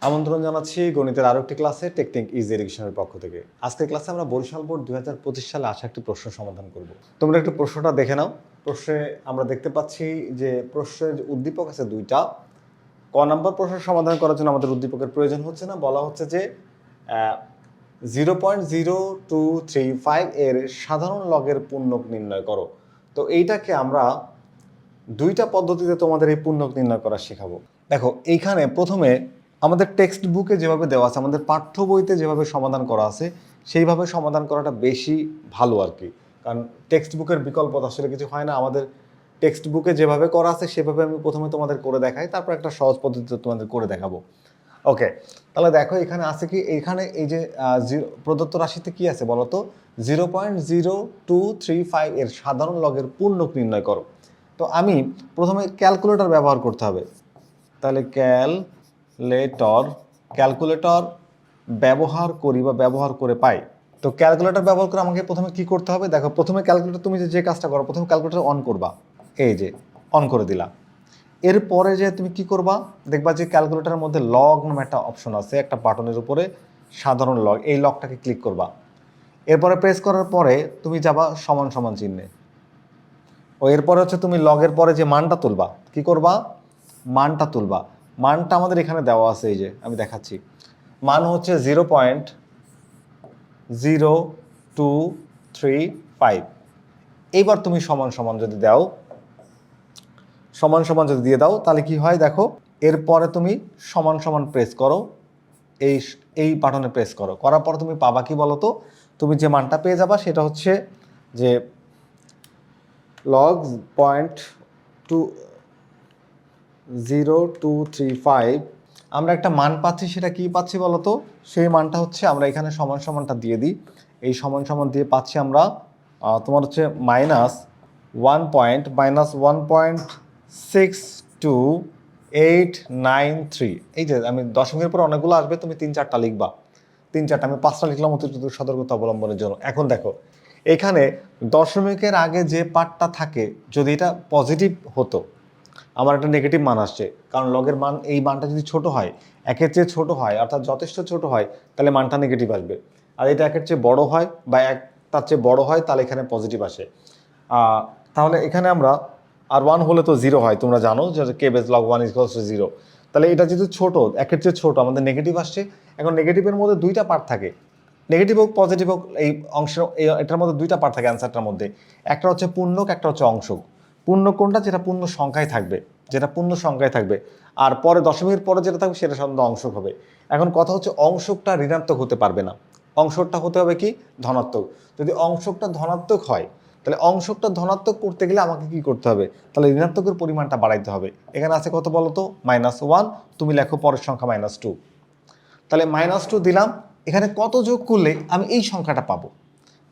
আমন্ত্রণ জানাচ্ছি গণিতের আরো একটি ক্লাসে টেকনিক ইজি এডুকেশনের পক্ষ থেকে। আজকের ক্লাসে আমরা বরিশাল বোর্ড 2025 সালে আসা একটি প্রশ্ন সমাধান করব। তোমরা একটু প্রশ্নটা দেখে নাও। প্রশ্নে আমরা দেখতে পাচ্ছি যে প্রশ্নের উদ্দীপক আছে দুইটা। ক নম্বর প্রশ্ন সমাধান করার জন্য আমাদের উদ্দীপকের প্রয়োজন হচ্ছে না। বলা হচ্ছে যে 0.0235 এর সাধারণ লগের পূর্ণক নির্ণয় করো। তো এইটাকে আমরা দুইটা পদ্ধতিতে তোমাদের এই পূর্ণক নির্ণয় করা শেখাবো। দেখো এইখানে প্রথমে আমাদের টেক্সট বুকে যেভাবে দেওয়া আছে, আমাদের পাঠ্য বইতে যেভাবে সমাধান করা আছে সেইভাবে সমাধান করাটা বেশি ভালো আর কি। কারণ টেক্সট বুকের বিকল্প আসলে কিছু হয় না। আমাদের টেক্সট বুকে যেভাবে করা আছে সেভাবে আমি প্রথমে তোমাদের করে দেখাই, তারপর একটা সহজ পদ্ধতিতে তোমাদের করে দেখাবো। ওকে, তাহলে দেখো এখানে আছে কি, এখানে এই যে প্রদত্ত রাশিতে কি আছে বলো তো, 0.0235 এর সাধারণ লগের পূর্ণক নির্ণয় করো। তো আমি প্রথমে ক্যালকুলেটর ব্যবহার করতে হবে। তাহলে ক্যালকুলেটর ব্যবহার করি বা ব্যবহার করে পাই। তো ক্যালকুলেটর ব্যবহার করে আমাকে প্রথমে কি করতে হবে, দেখো প্রথমে ক্যালকুলেটর তুমি যে কাজটা করো, প্রথমে ক্যালকুলেটর অন করবা, এই যে অন করে দিলা। এরপরে যে তুমি কি করবা, দেখবা যে ক্যালকুলেটরের মধ্যে লগ নামে একটা অপশন আছে, একটা বাটনের উপরে সাধারণ লগ, এই লগটাকে ক্লিক করবা। এরপরে প্রেস করার পরে তুমি যাবা সমান সমান চিহ্নে। ও এরপরে হচ্ছে তুমি লগের পরে যে মানটা তুলবা, কি করবা, মানটা তুলবা। মানটা আমাদের এখানে দেওয়া আছে, এই যে আমি দেখাচ্ছি। মান হচ্ছে 0.0235। এইবার তুমি সমান সমান যদি দাও, সমান সমান যদি দিয়ে দাও তাহলে কি হয় দেখো, এরপরে তুমি সমান সমান প্রেস করো, এই এই বাটনে প্রেস করো, করার পর তুমি পাবা কি বলো তো, তুমি যে মানটা পেয়ে যাবা সেটা হচ্ছে যে লগ 0.0235। আমরা একটা মান পাচ্ছি, সেটা কি পাচ্ছি বলো তো, সেই মানটা হচ্ছে, আমরা এখানে সমান সমানটা দিয়ে দিই, এই সমান সমান দিয়ে পাচ্ছি আমরা তোমার হচ্ছে -1.62.893। এই যে আমি দশমিকের পর অনেকগুলো আসবে, তুমি 3-4টা লিখবা, 3-4টা, আমি 5টা লিখলাম অতিরিক্ত সতর্কতা অবলম্বনের জন্য। এখন দেখো এখানে দশমিকের আগে যে পার্টটা থাকে, যদি এটা পজিটিভ হতো, আমার একটা নেগেটিভ মান আসছে, কারণ লগের মান, এই মানটা যদি ছোট হয়, একের চেয়ে ছোট হয়, অর্থাৎ যথেষ্ট ছোট হয়, তাহলে মানটা নেগেটিভ আসবে। আর এটা একের চেয়ে বড় হয় বা তার চেয়ে বড় হয়, তাহলে এখানে পজিটিভ আসে। তাহলে এখানে আমরা, আর 1 হলে তো 0 হয়, তোমরা জানো যে কে বেস log 1 = 0। তাহলে এটা যেহেতু ছোট, একের চেয়ে ছোট, আমাদের নেগেটিভ আসছে। এখন নেগেটিভের মধ্যে দুইটা পার্ট থাকে, নেগেটিভ হোক পজিটিভ হোক, এই অংশ এটার মধ্যে দুইটা পার্ট থাকে অ্যান্সারটার মধ্যে, একটা হচ্ছে পূর্ণক, একটা হচ্ছে অংশক। পূর্ণ কোনটা, যেটা পূর্ণ সংখ্যায় থাকবে, যেটা পূর্ণ সংখ্যায় থাকবে, আর পরে দশমিকের পরে যেটা থাকবে সেটা সাধারণত অংশক হবে। এখন কথা হচ্ছে অংশকটা ঋণাত্মক হতে পারবে না, অংশকটা হতে হবে কি, ধনাত্মক। যদি অংশকটা ধনাত্মক হয়, তাহলে অংশকটা ধনাত্মক করতে গেলে আমাকে কি করতে হবে, তাহলে ঋণাত্মকের পরিমাণটা বাড়াইতে হবে। এখানে আছে কত বলো তো, -1, তুমি লেখো পরের সংখ্যা -2। তাহলে -2 দিলাম, এখানে কত যোগ করলে আমি এই সংখ্যাটা পাবো,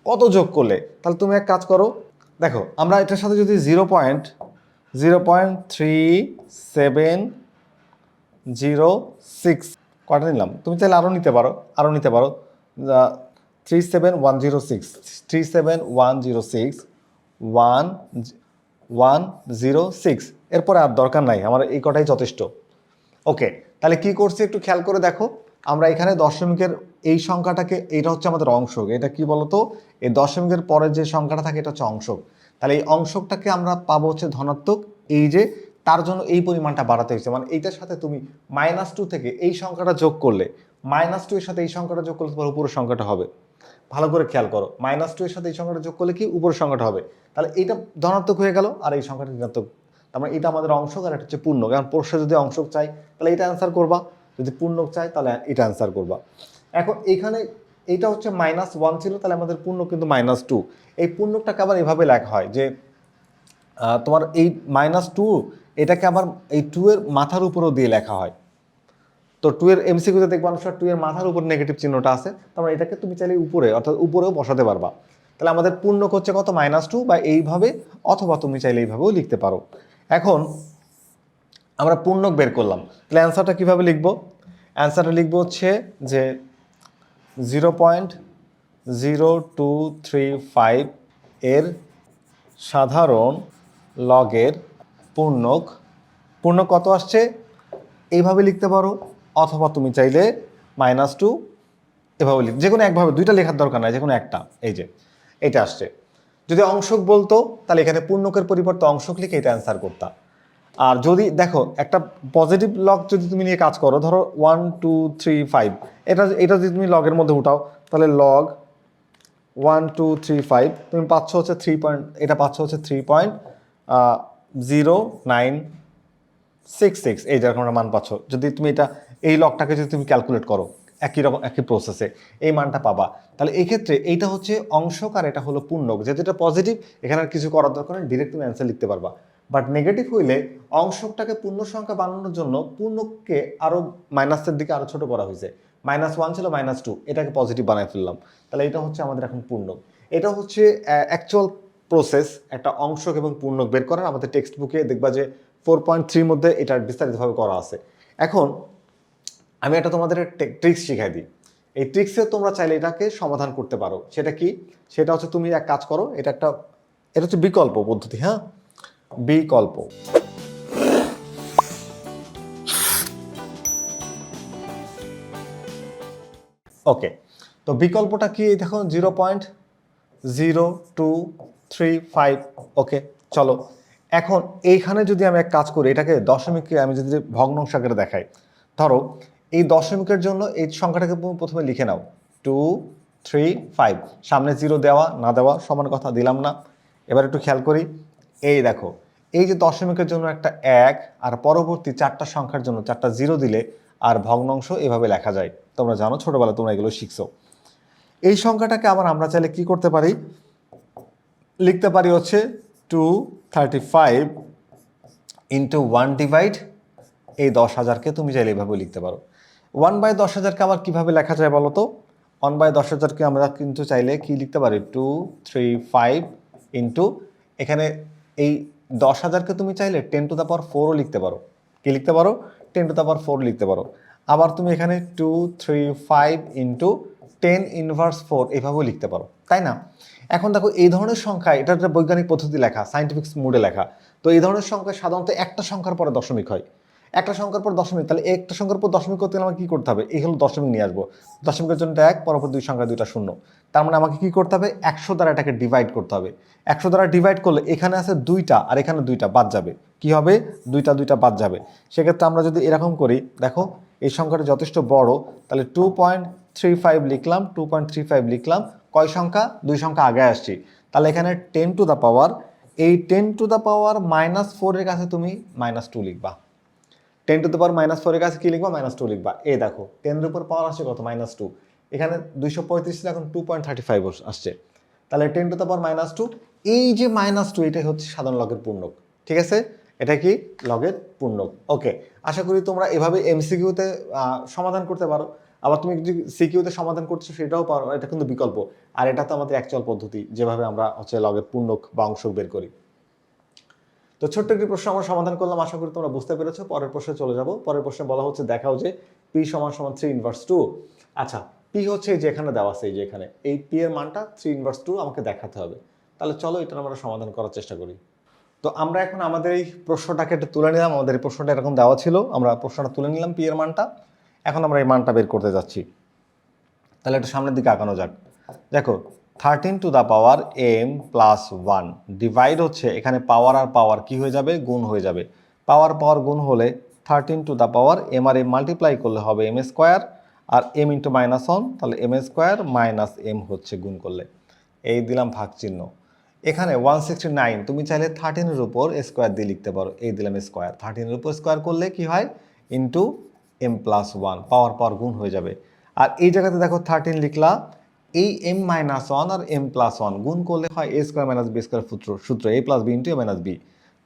কত যোগ করলে, তাহলে তুমি এক কাজ করো, দেখো আমরা এটার সাথে যদি 0.3706 কটা নিলাম, তুমি চাইলে আরও নিতে পারো, 37106, 106 এরপরে আর দরকার নাই, আমার এই কটাই যথেষ্ট। ওকে, তাহলে কি করছি একটু খেয়াল করে দেখো, আমরা এখানে দশমিকের এই সংখ্যাটাকে, এটা হচ্ছে আমাদের অংশক, এটা কি বলতো, এই দশমিকের পরে যে সংখ্যাটা থাকে এটা হচ্ছে অংশক। তাহলে এই অংশকটাকে আমরা পাবো হচ্ছে ধনাত্মক, এই যে তার জন্য এই পরিমাণটা বাড়াতে হয়েছে, মানে এইটার সাথে তুমি -2 থেকে এই সংখ্যাটা যোগ করলে, -2 এর সাথে এই সংখ্যাটা যোগ করলে তোমার উপরের সংখ্যাটা হবে। ভালো করে খেয়াল করো, -2 এর সাথে এই সংখ্যাটা যোগ করলে কি উপরের সংখ্যাটা হবে, তাহলে এটা ধনাত্মক হয়ে গেল আর এই সংখ্যাটা ঋণাত্মক। তার মানে এটা আমাদের অংশক আর এটা হচ্ছে পূর্ণক। কারণ প্রশ্নে যদি অংশক চাই তাহলে এটা অ্যান্সার করবা, যদি পূর্ণক চাই তাহলে এটা অ্যান্সার করবা। এখন এখানে এইটা হচ্ছে -1 ছিল, তাহলে আমাদের পূর্ণক কিন্তু -2। এই পূর্ণকটাকে আবার এভাবে লেখা হয় যে তোমার এই -2 এটাকে আবার এই 2 এর মাথার উপরেও দিয়ে লেখা হয়। তো 2 এর এমসিকিউতে দেখবা অনুসার 2 এর মাথার উপর নেগেটিভ চিহ্নটা আছে, তারপরে এটাকে তুমি চাইলে উপরে, অর্থাৎ উপরেও বসাতে পারবা। তাহলে আমাদের পূর্ণক হচ্ছে কত, -2, বা এইভাবে, অথবা তুমি চাইলে এইভাবেও লিখতে পারো। এখন আমরা পূর্ণক বের করলাম, তাহলে অ্যান্সারটা কীভাবে লিখবো, অ্যান্সারটা লিখবো হচ্ছে যে 0.0235 এর সাধারণ লগের পূর্ণক, পূর্ণক কত আসছে এইভাবে লিখতে পারো, অথবা তুমি চাইলে -2 এভাবে যে কোনো একভাবে, দুইটা লেখার দরকার নাই, যে কোনো একটা। এই যে এটা আসছে। যদি অংশক বলতো তাহলে এখানে পূর্ণকের পরিবর্তে অংশক লিখে এটা অ্যান্সার করতা। আর যদি দেখো একটা পজিটিভ লগ যদি তুমি নিয়ে কাজ করো, ধরো 1 2 3 5, এটা যদি তুমি লগের মধ্যে উঠাও তাহলে লগ 1 2 3 5 তুমি পাচ্ছ হচ্ছে 3 পয়েন্ট, এটা পাচ্ছ হচ্ছে 3.0966, এই যেরকম একটা মান পাচ্ছ। যদি তুমি এটা এই লগটাকে যদি তুমি ক্যালকুলেট করো একই রকম একই প্রসেসে এই মানটা পাবা। তাহলে এই ক্ষেত্রে এইটা হচ্ছে অংশক আর এটা হলো পূর্ণক। যেহেতু এটা পজিটিভ, এখানে আর কিছু করার দরকার নেই, ডিরেক্ট তুমি অ্যান্সার লিখতে পারবা। বাট নেগেটিভ হইলে অংশকটাকে পূর্ণ সংখ্যা বানানোর জন্য পূর্ণককে আরও মাইনাসের দিকে আরও ছোট করা হয়েছে। -1 ছিল -2, এটাকে পজিটিভ বানায় ফেললাম। তাহলে এটা হচ্ছে আমাদের এখন পূর্ণক। এটা হচ্ছে অ্যাকচুয়াল প্রসেস একটা অংশক এবং পূর্ণক বের করার। আমাদের টেক্সট বুকে দেখবা যে 4.3 মধ্যে এটা বিস্তারিতভাবে করা আছে। এখন আমি এটা তোমাদের ট্রিক্স শিখাই দিই। এই ট্রিক্সে তোমরা চাইলে এটাকে সমাধান করতে পারো। সেটা কি? সেটা হচ্ছে তুমি এক কাজ করো, এটা হচ্ছে বিকল্প পদ্ধতি। হ্যাঁ, বিকল্প। ওকে, তো বিকল্পটা কি? দেখো 0.0235। ওকে, চলো এখন এইখানে যদি আমি এক কাজ করি, এটাকে দশমিককে আমি যদি ভগ্নাংশ আকারে দেখাই, ধরো এই দশমিকের জন্য এই সংখ্যাটাকে প্রথমে লিখে নাও 235, সামনে 0 দেওয়া না দেওয়া সমান কথা, দিলাম না। এবার একটু খেয়াল করি, এই দেখো এই যে দশমিকের জন্য একটা 1 আর পরবর্তী 4টা সংখ্যার জন্য 4টা 0 দিলে আর ভগ্নাংশ এভাবে লেখা যায়। তোমরা জানো, ছোটবেলা তোমরা এগুলো শিখছো। এই সংখ্যাটাকে আবার আমরা চাইলে কি করতে পারি, লিখতে পারি হচ্ছে 235 ইন্টু 1 ডিভাইড এই 10,000কে তুমি চাইলে এইভাবে লিখতে পারো। 1/10,000কে আবার কিভাবে লেখা যায় বলো তো? 1/10,000কে আমরা কিন্তু চাইলে কি লিখতে পারি, 235 ইন্টু এখানে এই 10,000কে তুমি চাইলে 10⁴ লিখতে পারো। কি লিখতে পারো? 10⁴ লিখতে পারো। আবার তুমি এখানে 235 ইন্টু 10⁻⁴ এভাবেও লিখতে পারো, তাই না? এখন দেখো এই ধরনের সংখ্যা, এটা একটা বৈজ্ঞানিক পদ্ধতি লেখা, সায়েন্টিফিক মোডে লেখা। তো এই ধরনের সংখ্যা সাধারণত একটা সংখ্যার পরে দশমিক হয়, একটা সংখ্যার পর দশমিক। তাহলে একটা সংখ্যার পর দশমিক করতে গেলে আমাকে কি করতে হবে? এই হলো দশমিক নিয়ে আসবো, দশমিকের জন্য 1, পরপর 2 সংখ্যা 2টা 0। তার মানে আমাকে কি করতে হবে? 100 দ্বারা এটাকে ডিভাইড করতে হবে। 100 দ্বারা ডিভাইড করলে এখানে আছে 2টা আর এখানে 2টা বাদ যাবে। কি হবে? 2টা বাদ যাবে। সেক্ষেত্রে আমরা যদি এরকম করি, দেখো এই সংখ্যাটা যথেষ্ট বড়, তাহলে 2.35 লিখলাম, 2.35 লিখলাম। কয় সংখ্যা? 2 সংখ্যা আগে আসছি। তাহলে এখানে 10⁻, এই 10⁻⁻4 এর কাছে তুমি -2 লিখবা। 10⁻⁻4 এর কাছে কি লিখবা? -2 লিখবা। এই দেখো 10 এর উপর পাওয়ার আসছে কত? -2। এখানে 235 ছিল, এখন 2.35 আসছে। তাহলে 10⁻², এই যে -2, এটাই হচ্ছে সাধারণ লগের পূর্ণক। ঠিক আছে, এটা কি? লগের পূর্ণক। ওকে, আশা করি তোমরা এভাবে এমসিকিউতে সমাধান করতে পারো। আবার তুমি যদি সিকিউতে সমাধান করছো সেটাও পারো, এটা কিন্তু বিকল্প। আর এটা তো আমাদের অ্যাকচুয়াল পদ্ধতি, যেভাবে আমরা হচ্ছে লগের পূর্ণক বা অংশক বের করি। তো ছোট্ট একটি প্রশ্ন আমরা সমাধান করলাম, আশা করি তোমরা বুঝতে পেরেছো। পরের প্রশ্নে চলে যাব। পরের প্রশ্নে বলা হচ্ছে, দেখাও যে p = 3/2। আচ্ছা, p হচ্ছে এই যে এখানে দেওয়া আছে, এই যে এখানে এই p এর মানটা 3/2 আমাকে দেখাতে হবে। তাহলে চলো এটা আমরা সমাধান করার চেষ্টা করি। তো আমরা এখন আমাদের এই প্রশ্নটাকে একটু তুলে নিলাম। আমাদের এই প্রশ্নটা এরকম দেওয়া ছিল, আমরা প্রশ্নটা তুলে নিলাম p এর মানটা। এখন আমরা এই মানটা বের করতে যাচ্ছি। তাহলে একটু সামনের দিকে আগানো যাক। দেখো 13m + 1 ডিভাইড হচ্ছে, এখানে পাওয়ার আর পাওয়ার কি হয়ে যাবে? গুণ হয়ে যাবে। পাওয়ার গুণ হলে 13m আর m মাল্টিপ্লাই করলে হবে m², আর m × -1, তাহলে m² - m হচ্ছে গুণ করলে। এই দিলাম ভাগ চিহ্ন। এখানে 169 তুমি চাইলে 13 এর উপর স্কোয়ার দিয়ে লিখতে পারো, এই দিলাম স্কোয়ার। 13 এর উপর স্কোয়ার করলে কি হয়? ইন্টু m + 1, পাওয়ার গুণ হয়ে যাবে। আর এই জায়গাতে দেখো 13 লিখলা, এই m - 1 আর m + 1 গুণ করলে হয় a² - b² সূত্র a + b × a - b।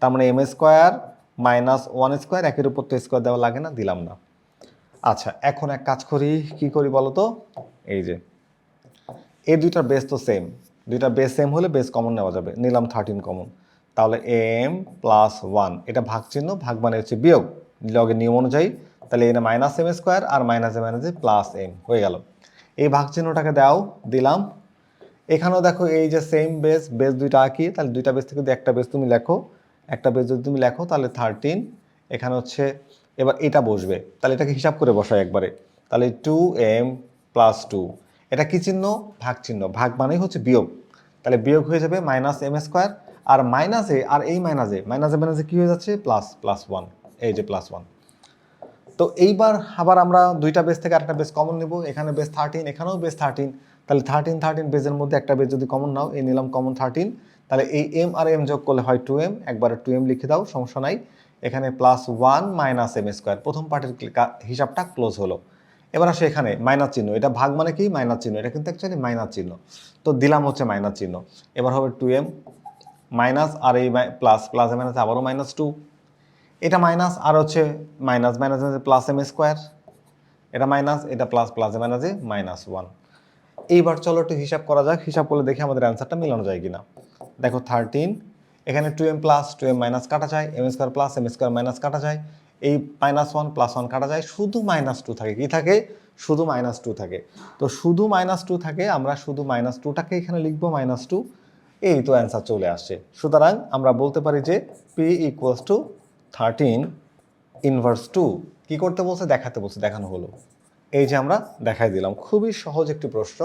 তার মানে m² - 1² একের উপর তো স্কোয়ার দেওয়া লাগে না, দিলাম না। আচ্ছা, এখন এক কাজ করি, কি করি বলো তো? এই যে এই দুইটার বেস তো সেম, দুইটা বেস সেম হলে বেস কমন নেওয়া যাবে, নিলাম 13 কমন। তাহলে m + 1, এটা ভাগ চিহ্ন, ভাগ মানে হচ্ছে বিয়োগ লগের নিয়ম অনুযায়ী। তাহলে এটা -m² আর -m হয়ে গেল। এই ভাগ চিহ্নটাকে দাও, দিলাম। এখানেও দেখো এই যে সেম বেস দুইটা আঁকি, তাহলে দুইটা বেস থেকে যদি একটা বেস তুমি লেখো, একটা বেস যদি তুমি লেখো তাহলে 13, এখানে হচ্ছে এবার এটা বসবে, তাহলে এটাকে হিসাব করে বসাই একবারে। তাহলে 2m প্লাস 2, এটা কি চিহ্ন? ভাগ চিহ্ন। ভাগ মানেই হচ্ছে বিয়োগ, তাহলে বিয়োগ হয়ে যাবে মাইনাস এম স্কোয়ার, আর মাইনাসে আর এই মাইনাসে মাইনাসে কি হয়ে যাচ্ছে? প্লাস, প্লাস 1, এই যে প্লাস 1। তো এইবার আবার আমরা দুইটা বেস থেকে আরেকটা বেস কমন নেব, এখানে বেস 13, এখানেও বেস 13, তাহলে 13 বেজের মধ্যে একটা বেস যদি কমন নাও, এই নিলাম কমন 13, তাহলে এই এম আর এম যোগ করলে হয় 2m, একবারে 2m লিখে দাও, সমস্যা নাই। এখানে প্লাস 1 মাইনাস এম স্কোয়ার, প্রথম পার্টের হিসাবটা ক্লোজ হলো। এবার আসে এখানে মাইনাস চিহ্ন, এটা ভাগ মানে কি? মাইনাস চিহ্ন, এটা কিন্তু অ্যাকচুয়ালি মাইনাস চিহ্ন, তো দিলাম হচ্ছে মাইনাস চিহ্ন। এবার হবে 2m মাইনাস, আর এই প্লাস, প্লাসে মাইনাসে আবারও -2, এটা মাইনাস আর হচ্ছে minus, minus plus m square, এটা মাইনাস, এটা প্লাস, প্লাসে মাইনাসে -1। এইবার চলো একটু হিসাব করা যাক, হিসাব করলে দেখি আমাদের অ্যান্সারটা মিলানো যায় কিনা। দেখো 13, এখানে 2m প্লাস 2m মাইনাস কাটা যায়, m square plus m square minus কাটা যায়, এই -1 প্লাস 1 কাটা যায়, শুধু -2 থাকে। কি থাকে? শুধু -2 থাকে। তো শুধু -2 থাকে, আমরা শুধু -2টাকে এখানে লিখবো -2, এই তো অ্যান্সার চলে আসছে। সুতরাং আমরা বলতে পারি যে p ইকুয়ালস টু 13 ইনভার্স 2। কি করতে বলছে? দেখাতে বলছে, দেখানো হলো। এই যে আমরা দেখাই দিলাম, খুবই সহজ একটি প্রশ্ন।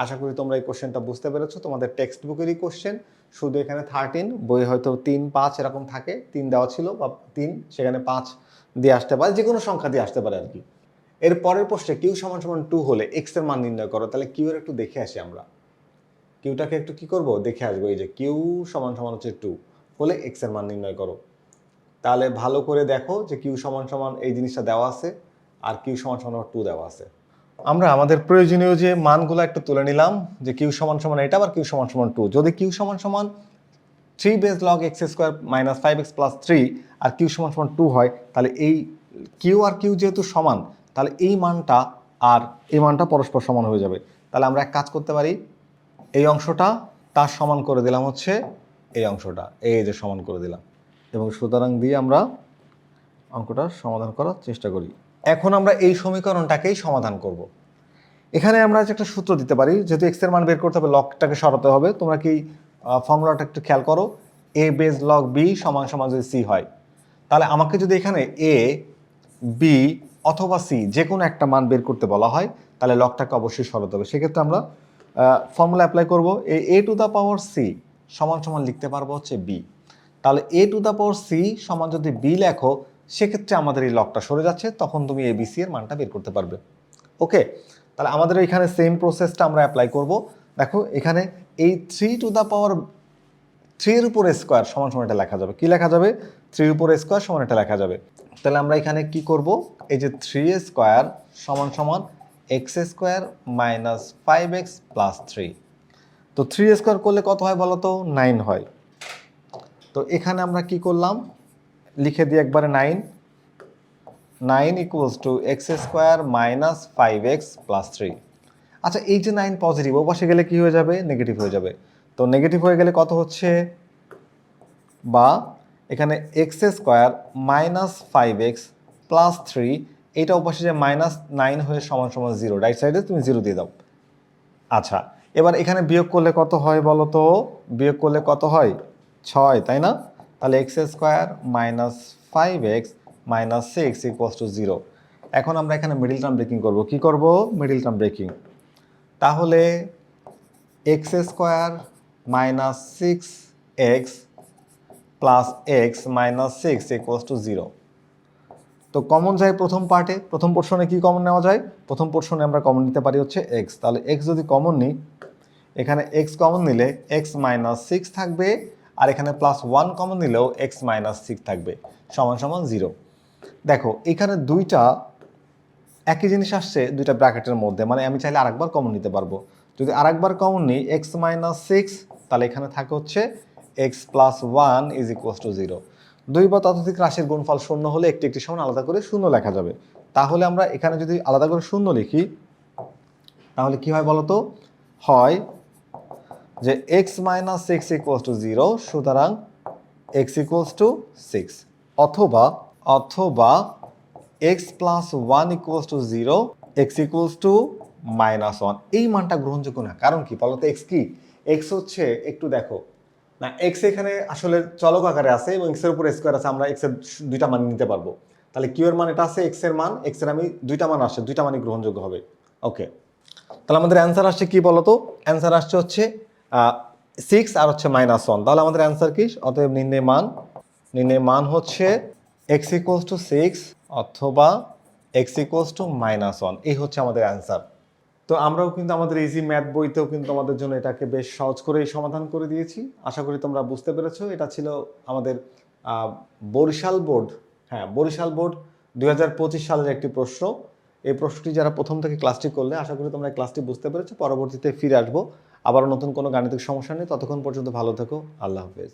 আশা করি তোমরা এই কোশ্চেনটা বুঝতে পেরেছো, তোমাদের টেক্সট বুকেরই কোশ্চেন, শুধু এখানে 13, বই হয়তো 3, 5 এরকম থাকে, 3 দেওয়া ছিল বা 3, সেখানে 5 দিয়ে আসতে পারে, যে কোনো সংখ্যা দিয়ে আসতে পারে আর কি। এর পরের প্রশ্নে কিউ সমান সমান 2 হলে এক্স এর মান নির্ণয় করো, তাহলে কিউ এর একটু দেখে আসি আমরা। কিউটাকে একটু কি করব? দেখে আসবো। এই যে কিউ সমান সমান হচ্ছে 2 হলে এক্স এর মান নির্ণয় করো। তাহলে ভালো করে দেখো যে কিউ সমান সমান এই জিনিসটা দেওয়া আছে, আর কিউ সমান সমান 2 দেওয়া আছে। আমরা আমাদের প্রয়োজনীয় যে মানগুলো একটু তুলে নিলাম, যে কিউ সমান সমান এটা, আবার কিউ সমান সমান 2। যদি কিউ সমান সমান 3 base log x square minus 5x plus 3 আর কিউ সমান সমান 2 হয়, তাহলে এই কিউ আর কিউ যেহেতু সমান, তাহলে এই মানটা আর এই মানটা পরস্পর সমান হয়ে যাবে। তাহলে আমরা এক কাজ করতে পারি, এই অংশটা তার সমান করে দিলাম হচ্ছে এই অংশটা, এই যে সমান করে দিলাম, এবং সুতরাং দিয়ে আমরা অঙ্কটা সমাধান করার চেষ্টা করি। এখন আমরা এই সমীকরণটাকেই সমাধান করব। এখানে আমরা একটা সূত্র দিতে পারি, যেহেতু এক্স এর মান বের করতে হবে, লগটাকে সরাতে হবে। তোমরা কি ফর্মুলাটা একটু খেয়াল করো, এ বেস লগ বি সমান সমান যদি সি হয়, তাহলে আমাকে যদি এখানে এ, বি অথবা সি যে কোনো একটা মান বের করতে বলা হয়, তাহলে লগটাকে অবশ্যই সরাতে হবে। সেক্ষেত্রে আমরা ফর্মুলা অ্যাপ্লাই করব, এ টু দ্য পাওয়ার সি সমান সমান লিখতে পারবো হচ্ছে বি। তাহলে এ টু দ্য পাওয়ার সি সমান যদি বি লেখো, সেক্ষেত্রে আমাদের এই লগটা সরে যাচ্ছে, তখন তুমি এ বি সি এর মানটা বের করতে পারবে। ওকে, তাহলে আমাদের এখানে সেম প্রসেসটা আমরা অ্যাপ্লাই করব। দেখো এখানে এই 3 টু দ্য পাওয়ার 3 এর উপর স্কোয়ার সমান সমান এটা লেখা যাবে। কি লেখা যাবে? 3 এর উপর স্কোয়ার সমান এটা লেখা যাবে। তাহলে আমরা এখানে কি করব, এই যে 3 স্কোয়ার সমান সমান x square minus 5x plus 3। তো 3 স্কোয়ার করলে কত হয় বলো তো? 9 হয়। তো এখানে আমরা কি করলাম, লিখে দিই একবারে 9 equals to x square minus 5x plus 3। আচ্ছা, এই যে 9 পজিটিভ, ও পাশে গেলে কি হয়ে যাবে? নেগেটিভ হয়ে যাবে। তো নেগেটিভ হয়ে গেলে কত হচ্ছে, বা এখানে x square minus 5x plus 3, এইটা ওপাশে যে -9 হয়ে সমান সমান 0, রাইট সাইডে তুমি 0 দিয়ে দাও। আচ্ছা, এবার এখানে বিয়োগ করলে কত হয় বলো তো? বিয়োগ করলে কত হয়? 6, তাই না? তাহলে x square minus 5x minus 6 equals to 0। এখন আমরা এখানে মিডিল টার্ম ব্রেকিং করব। কি করব? Middle term breaking. তাহলে x square minus 6x plus x minus 6 equals to 0। তো কমন যায় প্রথম পার্টে, প্রথম পোর্শনে কি কমন নেওয়া যায়? প্রথম পোর্শনে আমরা কমন নিতে পারি হচ্ছে x। তাহলে x যদি কমন নিই, এখানে x কমন নিলে x মাইনাস 6 থাকবে, আর এখানে প্লাস 1 কমন নিলেও x মাইনাস 6 থাকবে, সমান সমান 0। দেখো এখানে দুইটা একই জিনিস আসছে দুইটা ব্র্যাকেটের মধ্যে, মানে আমি চাইলে আরেকবার কমন নিতে পারবো। যদি আরেকবার কমন নিই x মাইনাস 6, তাহলে এখানে থাকে হচ্ছে x plus 1 is equals to 0। দুই বা ততোধিক রাশির গুণফল শূন্য হলে একটি একটি সমান আলাদা করে শূন্য লেখা যাবে। তাহলে আমরা এখানে যদি আলাদা করে শূন্য লিখি, তাহলে কি হয় বলতো? হয় যে x মাইনাস 6 ইকুয়ালস টু 0, সুতরাং x ইকুয়ালস টু 6, অথবা অথবা x plus 1 equals to 0, x equals to -1। এই মানটা গ্রহণযোগ্য না, কারণ কি বলতো? x কি? x হচ্ছে, একটু দেখো না, x এখানে আসলে চলক আকারে আছে এবং x এর উপর স্কোয়ার আছে, আমরা x এর দুইটা মান নিতে পারবো। তাহলে কিউ এর মান এটা আছে, এক্স এর মান, এক্স এর আমি দুইটা মান আসছে, দুইটা মানই গ্রহণযোগ্য হবে। ওকে, তাহলে আমাদের অ্যান্সার আসছে কি বলতো? অ্যান্সার আসছে হচ্ছে 6 আর হচ্ছে -1। তাহলে আমাদের অ্যান্সার কি? অতএব নির্ণয় মান হচ্ছে x ইকুয়ালস টু 6 অথবা x ইকুয়ালস টু -1। এই হচ্ছে আমাদের অ্যান্সার। তো আমরাও কিন্তু আমাদের ইজি ম্যাথ বইতেও কিন্তু আমাদের জন্য এটাকে বেশ সহজ করেই সমাধান করে দিয়েছি। আশা করি তোমরা বুঝতে পেরেছো। এটা ছিল আমাদের বরিশাল বোর্ড, হ্যাঁ বরিশাল বোর্ড 2025 সালের একটি প্রশ্ন। এই প্রশ্নটি যারা প্রথম থেকে ক্লাসটি করলে, আশা করি তোমরা ক্লাসটি বুঝতে পেরেছো। পরবর্তীতে ফিরে আসবো আবারও নতুন কোনো গাণিতিক সমস্যা নেই। ততক্ষণ পর্যন্ত ভালো থেকো। আল্লাহ হাফেজ।